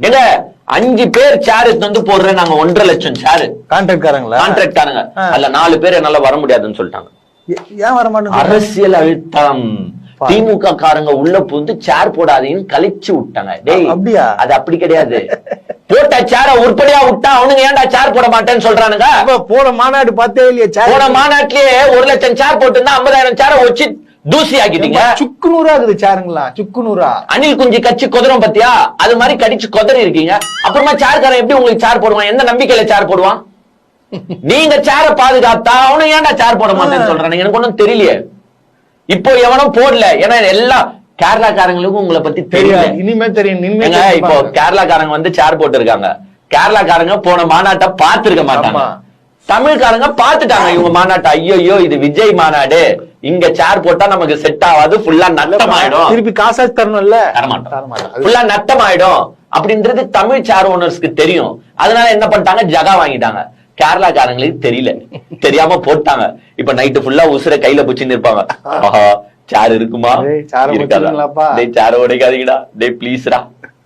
எங்க 5 பேர் சேர் வந்து போடுறேன், நாங்க 1.5 லட்சம் சேரு. கான்ட்ராக்ட்காரங்க அதுல 4 பேர் என்னால வர முடியாதுன்னு சொல்லிட்டாங்க. ஏன் வர மாட்டேங்க? அரசியல் அழுத்தம். திமுக காரங்க உள்ள புந்து சேர் போடாதீங்கன்னு கழிச்சு விட்டாங்க. டேய் அப்படியா? அது அப்படி கிடையாது. போட்ட சேர உருப்படியா விட்டா அவனுங்க ஏன்டா சேர் போட மாட்டேன்னு சொல்றானுங்க. போன மாநாடு பார்த்தே இல்லையா? போன மாநாட்டிலேயே 1 லட்சம் சேர் போட்டு 50,000 சேர வச்சு தூசி ஆக்கிட்டீங்க. சுக்குநூறா இருக்குது சேருங்களா? சுக்குநூறா? அணில் குஞ்சு கட்சி குதிரம் பத்தியா? அது மாதிரி கடிச்சு குதிரை இருக்கீங்க. அப்புறமா சேர்காரன் எப்படி உங்களுக்கு சேர் போடுவான்? எந்த நம்பிக்கையில சேர் போடுவான்? நீங்க சேர பாதுகாத்தா அவனும் ஏன்டா சேர் போட மாட்டேன்னு சொல்றானுங்க. எனக்கு ஒண்ணும் தெரியலையே. இப்போ எவனும் போடல. ஏன்னா எல்லாம் கேரளாக்காரங்களுக்கும் உங்களை பத்தி தெரியாது. இனிமே தெரியும். இப்போ கேரளாக்காரங்க வந்து சேர் போட்டு இருக்காங்க. கேரளாக்காரங்க போன மாநாட்டை பார்த்திருக்க மாட்டாங்க. தமிழ்காரங்க பாத்துட்டாங்க இவங்க மாநாட்டை. ஐயோ இது விஜய் மாநாடு, இங்க சேர் போட்டா நமக்கு செட் ஆகாது, ஃபுல்லா நட்டமாயிடும், திருப்பி காசாச்சு தரணும்ல, ஃபுல்லா நட்டமாயிடும் அப்படின்றது தமிழ் சேர் ஓனர்ஸ்க்கு தெரியும். அதனால என்ன பண்ணிட்டாங்க, ஜகா வாங்கிட்டாங்க. கேரளாக்காரங்களுக்கு தெரியல, தெரியாம போட்டாங்க. இப்ப நைட்டு ஃபுல்லா உசுர கையில புடிச்சுன்னு இருப்பாங்க. ஆஹா சேர் இருக்குமா? சேர் உடைக்காதீங்கடா, டே ப்ளீஸ்டா.